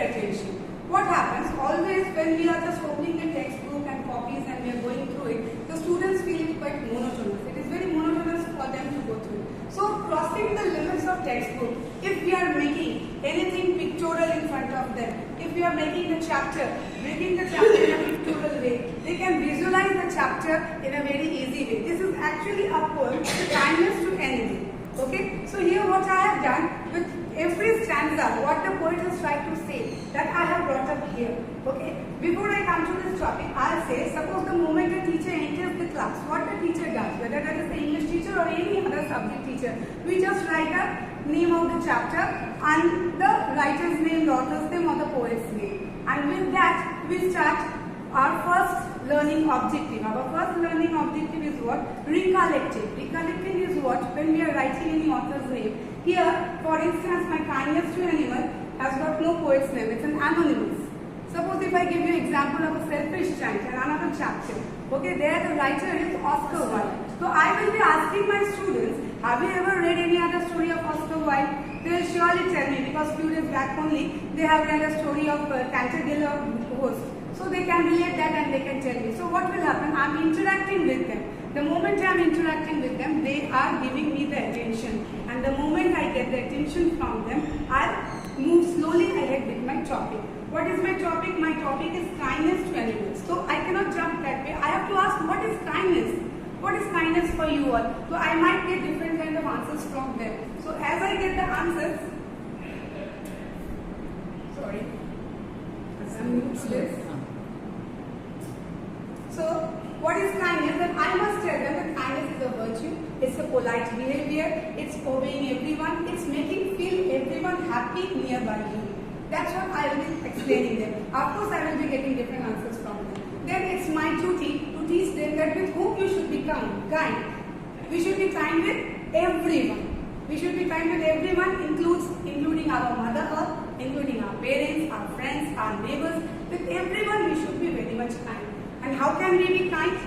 attention. What happens? Always when we are just opening the textbook and copies and we are going through it, the students feel it quite monotonous. It is very monotonous for them to go through it. So crossing the limits of textbook, if we are making anything pictorial in front of them, if we are making the chapter, breaking the chapter in a pictorial way, they can visualize the chapter in a very easy way. This is actually a poem, Kindness to Enemy. Okay, so here what I have done with every stanza, what the poet has tried to say, that I have brought up here. Okay, before I come to this topic, I'll say, suppose the moment a teacher enters the class, what the teacher does, whether that is the English teacher or any other subject teacher, we just write a name of the chapter and the writer's name, the author's name or the poet's name. And with that, we start our first learning objective. Our first learning objective is what? Recollecting. Recollecting is what? When we are writing any author's name. Here, for instance, my kindness to animal has got no poet's name. It's an anonymous. Suppose if I give you an example of a selfish giant and another chapter. Okay, there the writer is Oscar Wilde. So I will be asking my students, have you ever read any other story of Oscar Wilde? They will surely tell me, because few days back only they have read a story of Canterville Ghost. So they can relate that and they can tell me. So what will happen? I am interacting with them. The moment I am interacting with them, they are giving me the attention. And the moment I get the attention from them, I'll move slowly ahead with my topic. What is my topic? My topic is kindness to animals. So I cannot jump that way. I have to ask, what is kindness? What is kindness for you all? So I might get different kind of answers from them. So as I get the answers, sorry, I'm useless. So, what is kindness? Then I must tell them that kindness is a virtue, it's a polite behavior, it's obeying everyone, it's making feel everyone happy nearby you. That's what I will be explaining them. Of course, I will be getting different answers from them. Then it's my duty to teach them that with whom you should become kind. We should be kind with everyone. We should be kind with everyone, including our mother earth, including our parents, our friends, our neighbors. With everyone, we should be very much kind. And how can we be kind?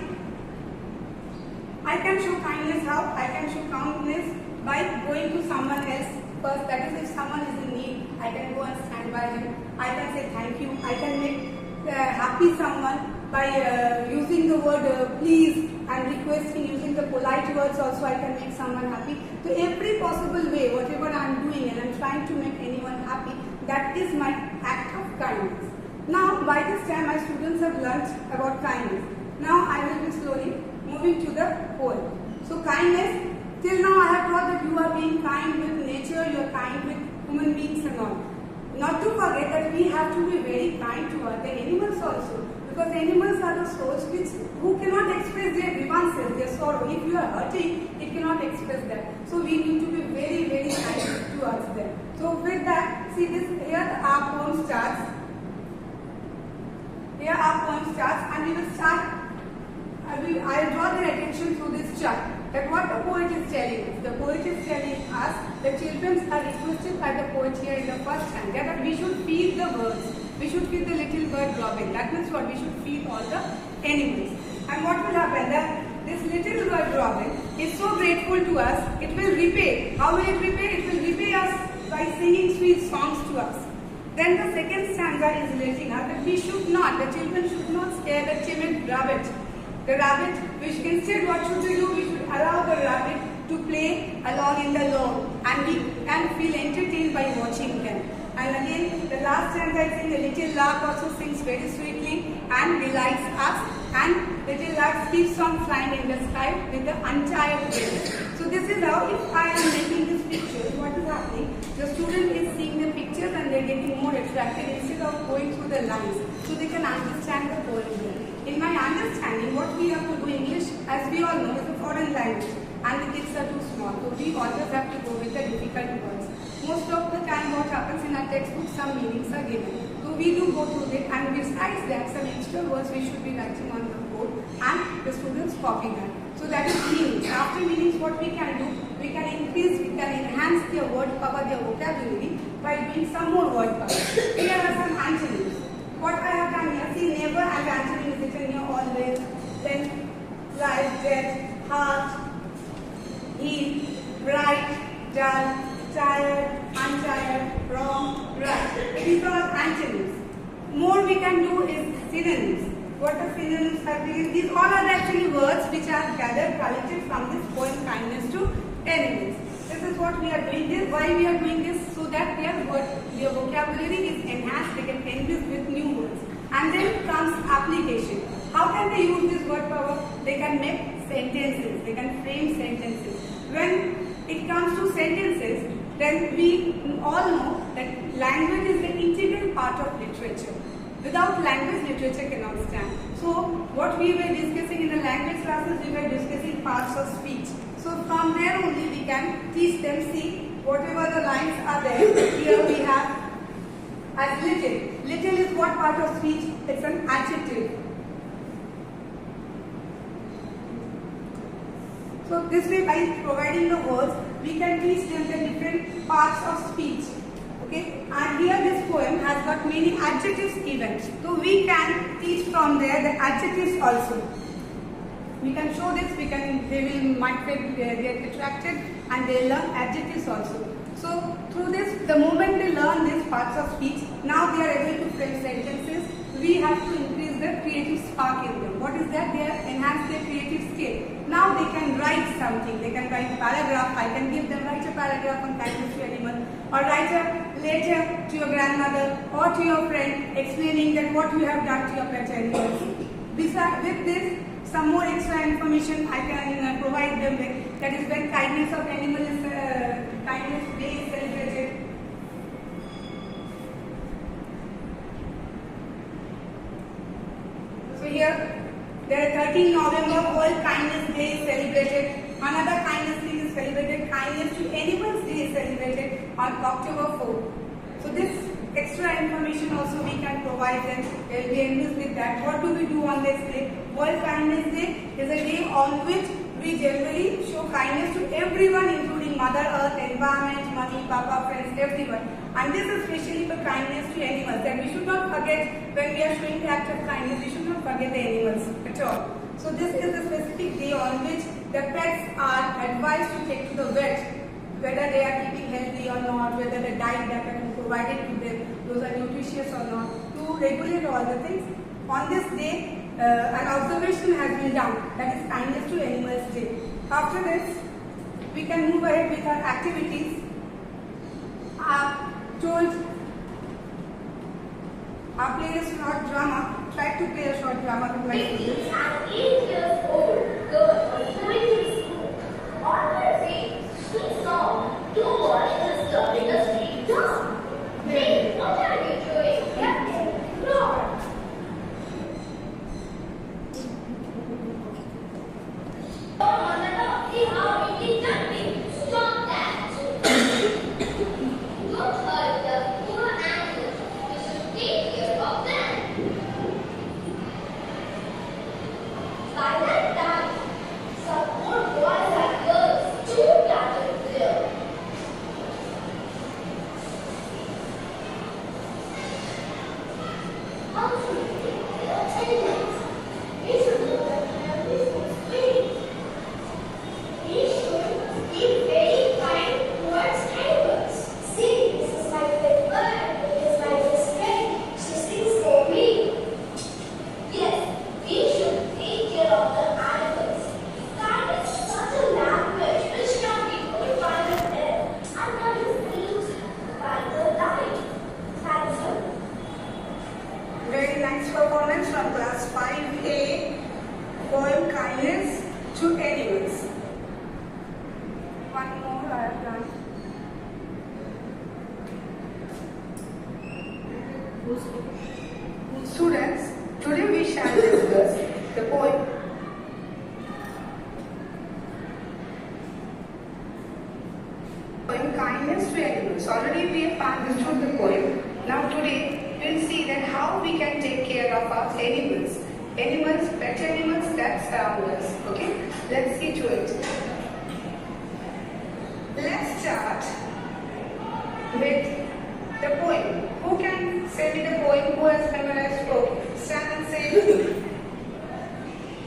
I can show kindness how? I can show kindness by going to someone else first. That is, if someone is in need, I can go and stand by him. I can say thank you. I can make happy someone by using the word please and requesting, using the polite words also I can make someone happy. So every possible way, whatever I am doing and I am trying to make anyone happy, that is my act of kindness. Now, by this time, my students have learnt about kindness. Now, I will be slowly moving to the poem. So, kindness, till now I have taught that you are being kind with nature, you are kind with human beings and all. Not to forget that we have to be very kind to other animals also. Because animals are the souls who cannot express their grievances, their sorrow. If you are hurting, it cannot express that. So, we need to be very, very kind towards them. So, with that, see this, here our poem starts. Here our poem starts and we will start, I will draw their attention through this chart. That what the poet is telling us. The poet is telling us that children are requested by the poet here in the first stanza that we should feed the birds. We should feed the little bird robin. That means what? We should feed all the animals. And what will happen? That this little bird robin is so grateful to us, it will repay. How will it repay? It will repay us by singing sweet songs to us. Then the second stanza is letting us that we should not, the children should not scare the timid rabbit. The rabbit, which instead what should we do? We should allow the rabbit to play along in the lawn and we can feel entertained by watching them. And again, the last stanza I think the little lark also sings very sweetly and delights us, and little lark keeps on flying in the sky with the untired wings. So this is how, if I am making this picture, what is happening? The student is seeing the pictures and they are getting more attracted instead of going through the lines, so they can understand the poem here. In my understanding, what we have to do, English, as we all know, is a foreign language and the kids are too small, so we always have to go with the difficult words. Most of the time what happens in our textbook, some meanings are given. So we do go through it, and besides that, some extra words we should be writing on the board and the students copy that. So that is meanings. After meanings, what we can do, we can enhance their word power, their vocabulary by doing some more word power. Here are some antonyms. What I have done here, see, never and antonym is written here always, then life, death, heart, heal, bright, dull, tired, untired, wrong, right. These are antonyms. More we can do is synonyms. What are synonyms? These all are actually words which are gathered, collected from this poem Kindness to Animals. This is what we are doing this. Why we are doing this? So that their vocabulary is enhanced, they can enrich with new words. And then comes application. How can they use this word power? They can make sentences, they can frame sentences. When it comes to sentences, then we all know that language is the integral part of literature. Without language, literature cannot stand. So, what we were discussing in the language classes, we were discussing parts of speech. So, from there only we can teach them, see, whatever the lines are there, here we have as little. Little is what part of speech? It's an adjective. So, this way by providing the words, we can teach them the different parts of speech. Okay, and here this poem has got many adjectives even. So we can teach from there the adjectives also. We can show this, might get attracted and they learn adjectives also. So through this, the moment they learn these parts of speech, now they are able to frame sentences. We have to increase the creative spark in them. What is that? They have enhanced their creative skill. Now they can write something. They can write a paragraph. I can give them write a paragraph on kindness to animal, or write a letter to your grandmother or to your friend explaining that what you have done to your pet animals. Besides, with this, some more extra information I can provide them with. That is when kindness of animal is kindness day is celebrated. So here, there are 13 November World Kindness Day is celebrated. Another kindness day is celebrated. Kindness to Animals Day is celebrated on October 4th. So this extra information also we can provide them. They will be enriched with that. What do we do on this day? World Kindness Day is a day on which we generally show kindness to everyone, including Mother Earth, environment, money, papa, friends, everyone. And this is especially for kindness to animals. That we should not forget when we are showing the act of kindness, we should not forget the animals at all. So this is the specific day on which the pets are advised to take to the vet, whether they are keeping healthy or not, whether the diet that has been provided to them, those are nutritious or not, to regulate all the things. On this day, an observation has been done, that is Kindness to Animals Day. After this, we can move ahead with our activities. Our play a short drama. Try to play a short drama with my students. An 8-year-old girl was going to school. On her way, she saw two boys disturbing a street dog. Hey, what are you doing? Captain, Lord. Oh, Mother, see how it done me. Stop that. Don't hurt the poor animals. You should take care of them. By that time, some more boys and girls too gathered there. How should we take care of animals? We should look at everything sweet. We should be very kind towards animals. See, this is my pet bird. It is my best friend. She sings for me. Yes, we should take care of the animals. That is such a language which can be good by the dead and that is used by the light. Thanks, sir. Very nice performance from class 5A, poem Kindness to Animals. One more I have done. Students, today we shall discuss the poem Kindness to Animals. Already we have understood the poem. Now today we'll see that how we can take care of our animals. Animals, pet animals that surround us. Okay, let's see to it. Let's start with the poem. Who can say me the poem? Who has memorized poem? Stand and say.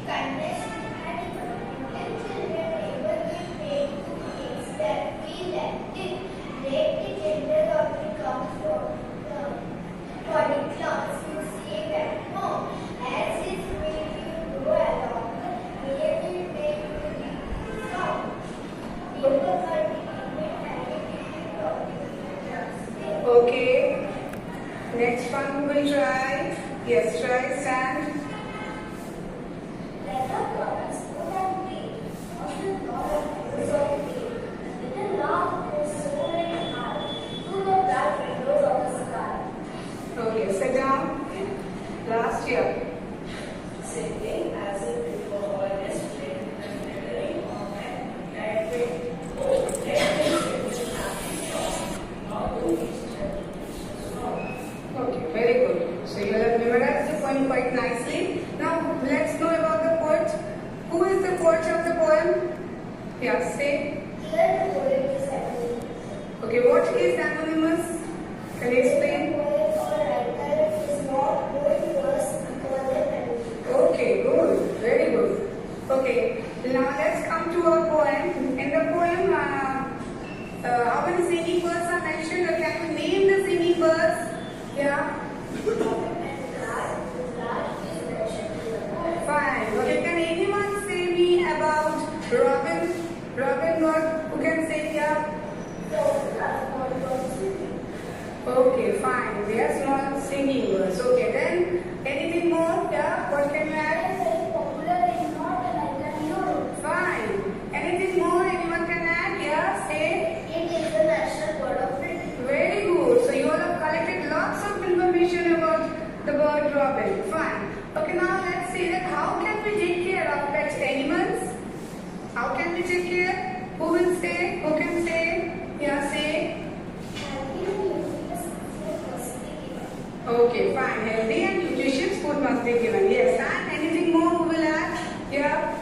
Kindness to animals. Until we are able to make things that we let it, make it in next one who will try? Yes, try, stand. Let the products go and play, not with lot of use of play. Little love goes so very high through the black windows of the sky. Okay, sit down. Last year. Singing as if it were always played and glittering on an airway. Oh, Okay, very good. So you have memorized the poem quite nicely. Now let's know about the poet. Who is the poet of the poem? Yeah, say. Here the poet is anonymous. Okay, what is anonymous? Can you explain? The poet or writer is not going first because they penalty. Okay, good. Very good. Okay, now let's come to our poem. In the poem, how many singing birds are mentioned? Or can you name the singing birds? Yeah. Fine. Okay, can anyone say me about Robin? Robin bird? Who can say yeah? Okay, fine. They are small singing birds. Okay, then anything more? Yeah. What can you add? Very popular in North America and Europe. Fine. Anything more? Anyone can add? Yeah. Say. It is the national bird of Britain. Very good. So you all have collected lots of information about the bird robin. Fine. Okay, now let's see that how can we take care of pet animals? How can we take care? Who will say? Who can say? Yeah, say. Okay, fine. Healthy and nutritious food must be given. Yes, and anything more who will add? Yeah.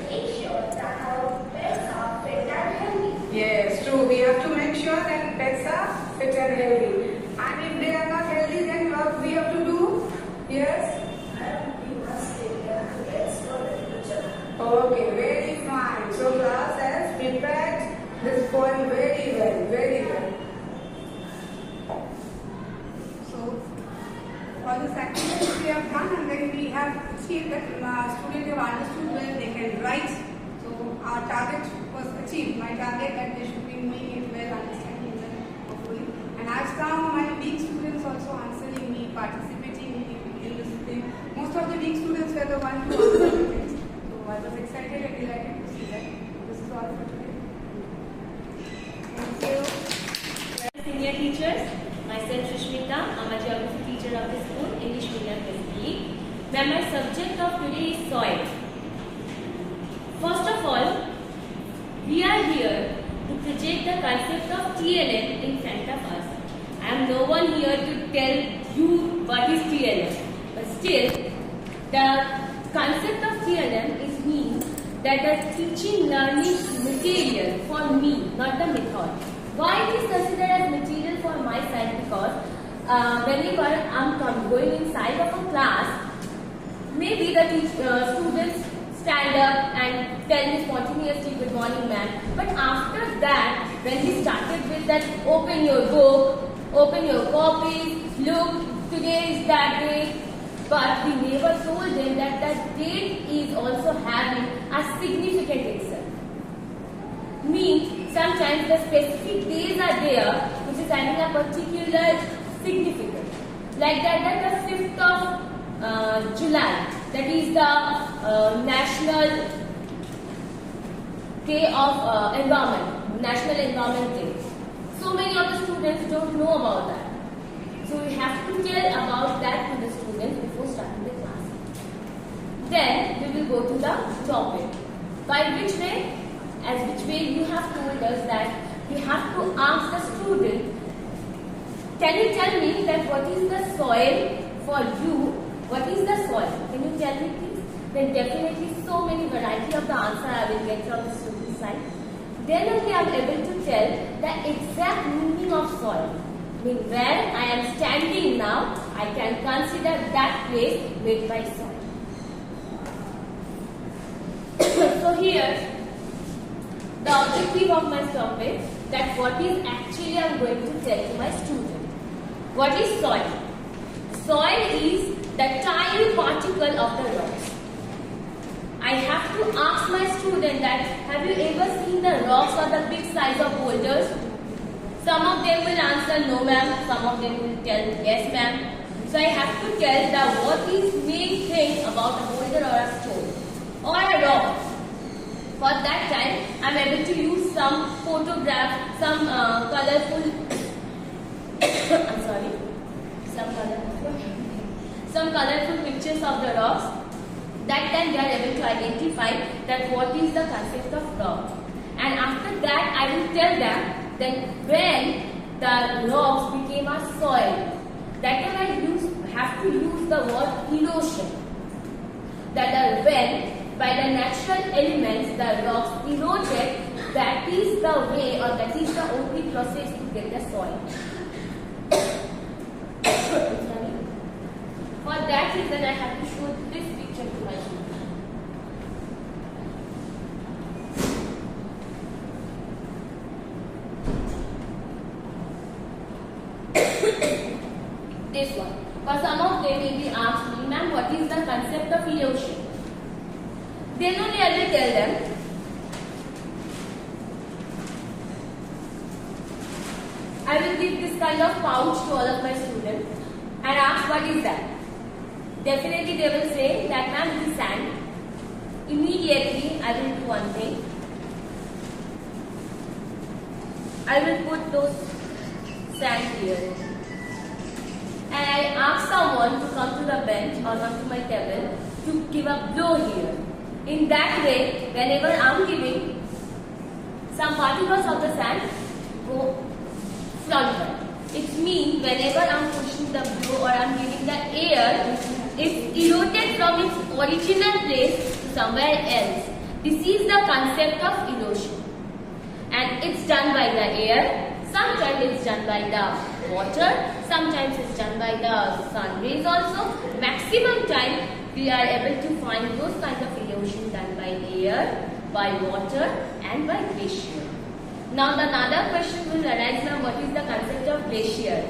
Make sure that our pets are fit and healthy. Yes, true. We have to make sure that pets are fit and healthy. And if they are not healthy, then what we have to do? Yes. and we must take care of pets for the future. Okay, very fine. So class has prepared this poem very well, very well. So all this activities we have done, and then we have achieved that students have understood well they can write. So our target was achieved. My target that they should be knowing it well, understanding it well, hopefully. And as now my weak students also answering me, participating in this thing. Most of the weak students were the ones who answered the things. So I was excited and delighted to see that. This is all for today. Thank you. Senior teachers, myself Susmita, I'm a geography teacher of the school, English medium basically. Now my subject of today is soil. First of all, we are here to project the concept of TLM in front of us. I am no one here to tell you what is TLM, but still, the concept of TLM is means that the teaching learning material for me, not the method. Why it is considered as material for my side? Because whenever I am going inside of a class, maybe the students stand up and tell me spontaneously good morning ma'am. But after that, when we started with that open your book, open your copies, look, today is that day. But we never told them that that date is also having a significant itself. Means sometimes the specific days are there which is having a particular significance. Like that the 5th of July, that is the National Day of Environment, National Environment Day. So many of the students don't know about that. So we have to tell about that to the students before starting the class. Then we will go to the topic. By which way? As which way you have told us that we have to ask the student, can you tell me that what is the soil for you? What is the soil? Can you tell me please? Then definitely so many variety of the answer I will get from the student side. Then only I am able to tell the exact meaning of soil. I mean, where I am standing now, I can consider that place made by soil. So here, the objective of my topic, that what is actually I am going to tell to my student. What is soil? Soil is the tiny particle of the rocks. I have to ask my student that, have you ever seen the rocks or the big size of boulders? Some of them will answer no ma'am, some of them will tell yes ma'am. So I have to tell that what is main thing about a boulder or a stone or a rock. For that time, I am able to use some photograph, some colorful some colorful pictures of the rocks. That time they are able to identify that what is the concept of rock. And after that, I will tell them that when the rocks became a soil, that time I have to use the word erosion. That when by the natural elements the rocks eroded, that is the way or that is the only process to get the soil. For that reason, I have to show this picture to my students. This one. For some of them may be asked me, ma'am, what is the concept of erosion? Then only I will tell them. I will give this kind of pouch to all of my students and ask what is that. Definitely they will say that ma'am it is sand. Immediately I will do one thing. I will put those sand here. And I ask someone to come to the bench or come to my table to give a blow here. In that way, whenever I am giving, some particles of the sand go frontward. It means whenever I am pushing the blow or I am giving the air, it's eroded from its original place to somewhere else. This is the concept of erosion. And it's done by the air. Sometimes it's done by the water, sometimes it's done by the sun rays also. Maximum time we are able to find those kinds of erosion done by air, by water and by glacier. Now another question will arise now, what is the concept of glacier?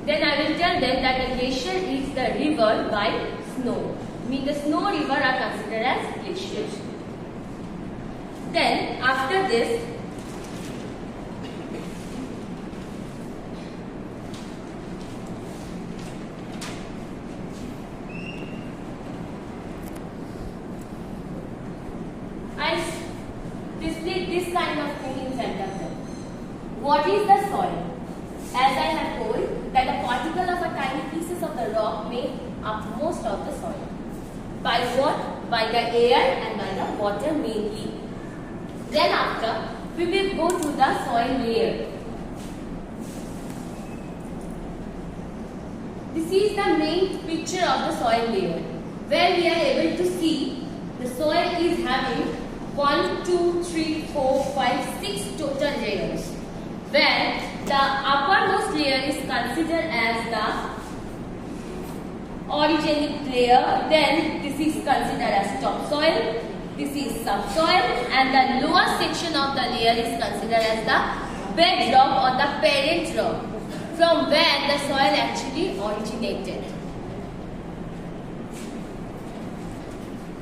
Then I will tell them that a glacier is the river by snow. Means the snow river are considered as glaciers. Then after this, this kind of thing in front of them. What is the soil? As I have told that a particle of a tiny pieces of the rock make up most of the soil. By what? By the air and by the water mainly. Then after, we will go to the soil layer. This is the main picture of the soil layer, where we are able to see the soil is having 1, 2, 3, 4, 5, 6 total layers, where the uppermost layer is considered as the orogenic layer, then this is considered as topsoil, this is subsoil, and the lower section of the layer is considered as the bedrock or the parent rock, from where the soil actually originated.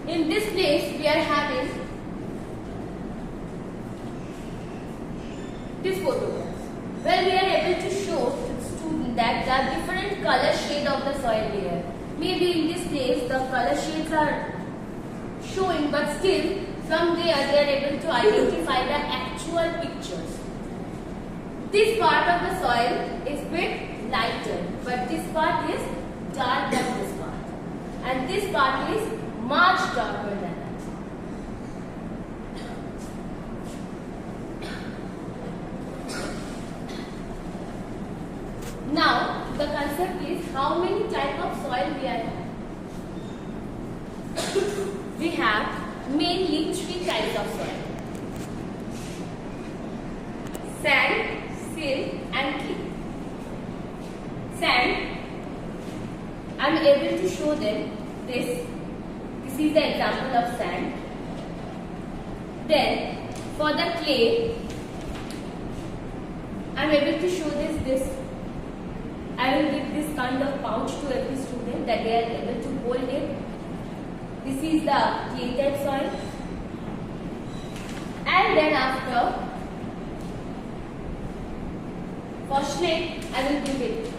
In this place, we are having this photograph, where we are able to show to the student that the different color shade of the soil layer. Maybe in this place the color shades are showing, but still from there they are able to identify the actual pictures. This part of the soil is bit lighter, but this part is darker than this part, and this part is much darker than that. Now, the concept is how many types of soil we are having. We have mainly 3 types of soil: sand, silt and clay. Sand, I am able to show them this. This is the example of sand. Then, for the clay, I am able to show this. I will give this kind of pouch to every student that they are able to hold it. This is the clay type soil. And then after, phosphate, I will give it.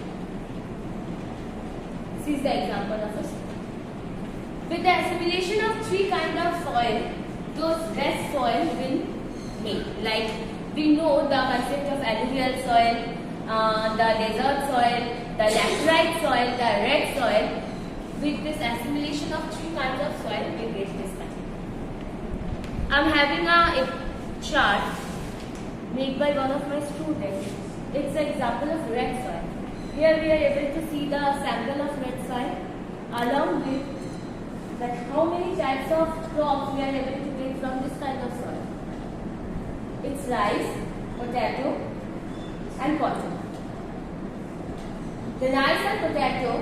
This is the example of a soil. With the assimilation of three kinds of soil, those rest soil will make. Like we know the concept of alluvial soil, the desert soil, the laterite soil, the red soil. With this assimilation of three kinds of soil, we get this kind. I am having a chart made by one of my students. It's an example of red soil. Here we are able to see the sample of red soil along with that how many types of crops we are able to get from this kind of soil. It's rice, potato and cotton. The rice and potato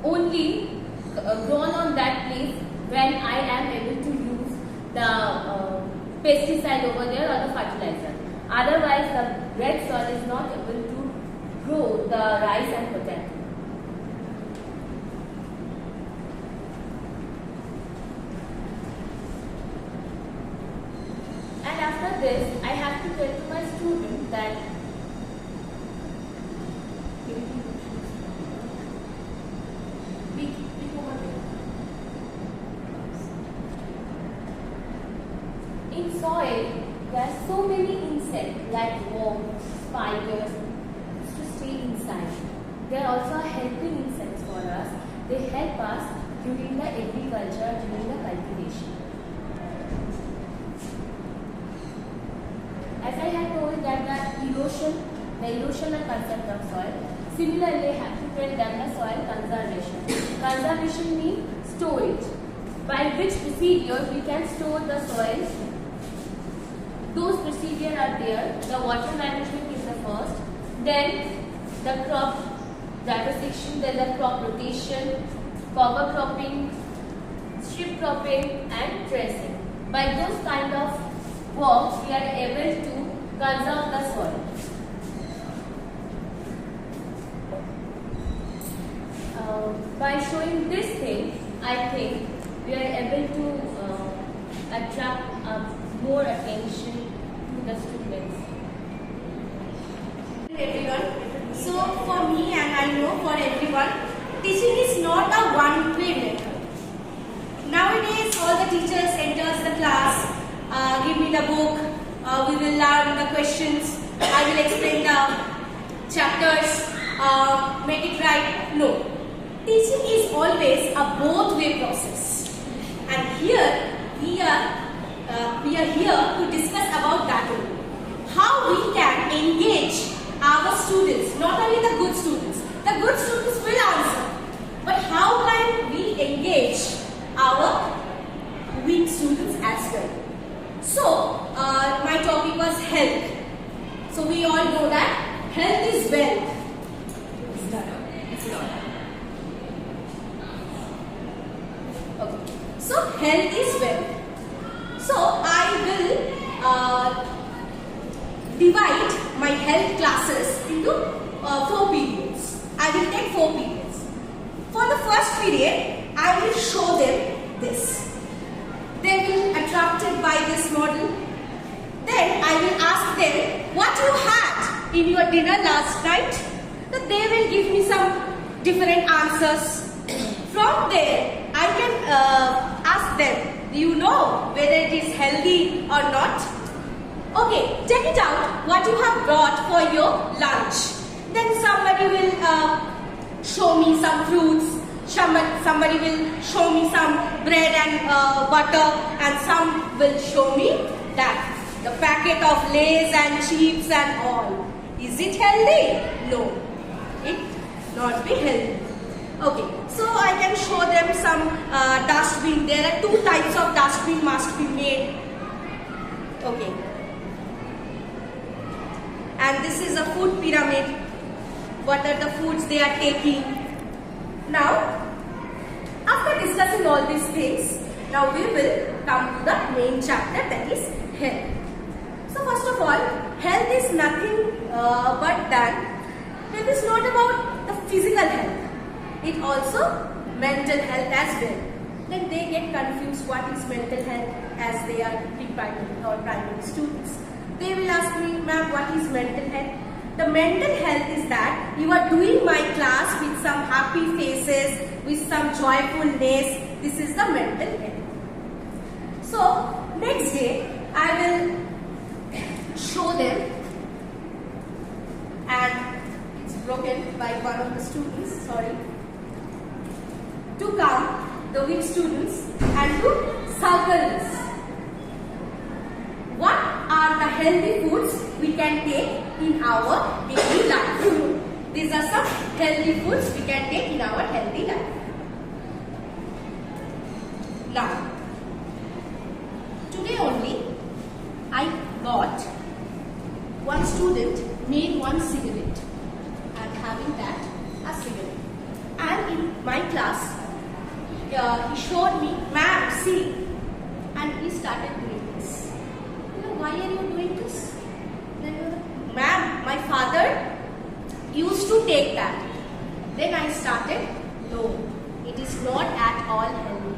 only grown on that place when I am able to use the pesticide over there or the fertilizer. Otherwise, the red soil is not able to grow the rice and potato. And after this, I have to tell to my student that in soil, there are so many insects like worms, spiders to stay inside. They are also helping insects for us. They help us during the agriculture, during the cultivation. As I had told that the erosional concept of soil. Similarly, I have to tell them the soil conservation. Conservation means storage. By which procedure we can store the soil. Those procedures are there. The water management is the first. Then the crop diversification, then the crop rotation, cover cropping, strip cropping and dressing. By those kind of works, we are able to conserve the soil. By showing this thing, I think we are able to attract more attention to the students. Everyone. So for me and I know for everyone, teaching is not a one-way method. Nowadays all the teachers enters the class, give me the book, we will learn the questions, I will explain the chapters, make it right. No. Teaching is always a both-way process. And here we are here to discuss about that only. How we can engage our students, not only the good students. The good students will answer. But how can we engage our weak students as well? So, my topic was health. So, we all know that health is wealth. Okay. So, health is wealth. So, I will divide my health classes into 4 periods. I will take 4 periods. For the first period, I will show them this. They will attracted by this model. Then I will ask them what you had in your dinner last night. So they will give me some different answers. From there, I can ask them, do you know whether it is healthy or not? Okay, take it out what you have brought for your lunch. Then somebody will show me some fruits. Somebody will show me some bread and butter, and some will show me that the packet of Lays and chips and all. Is it healthy? No, it not be healthy. Okay, so I can show them some dustbin. There are 2 types of dustbin must be made. Okay, and this is a food pyramid. What are the foods they are taking? Now, after discussing all these things, now we will come to the main chapter, that is health. So first of all, health is nothing but that it is not about the physical health. It also mental health as well. Then they get confused what is mental health as they are pre-primary or primary students. They will ask me, ma'am, what is mental health? The mental health is that you are doing my class with some happy faces, with some joyfulness. This is the mental health. So next day I will show them, and it's broken by one of the students, sorry, to count the weak students and to circle this. What are the healthy foods we can take in our daily life? These are some healthy foods we can take in our healthy life. Now, today only I got one student made one cigarette and having that a cigarette. And in my class, he showed me, ma'am, see, and he started doing this. Why are you doing this? Ma'am, my father used to take that. Then I started, no, it is not at all healthy.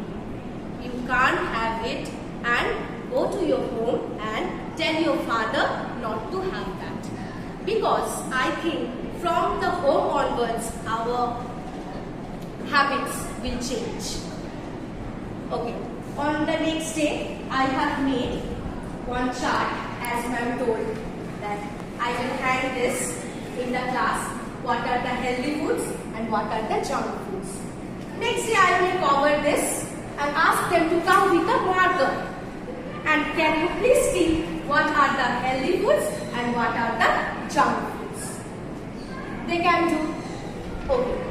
You can't have it, and go to your home and tell your father not to have that. Because I think from the home onwards, our habits will change. Okay, on the next day, I have made one chart as ma'am told that I will hang this in the class. What are the healthy foods and what are the junk foods. Next day I will cover this and ask them to come with a marker. And can you please see what are the healthy foods and what are the junk foods. They can do. Okay.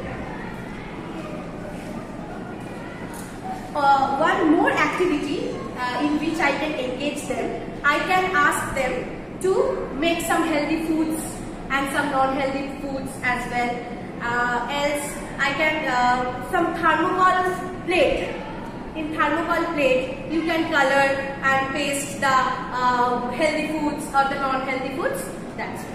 One more activity in which I can engage them. I can ask them to make some healthy foods and some non-healthy foods as well. Else I can some thermocol plate. In thermocol plate you can color and paste the healthy foods or the non-healthy foods. That's it.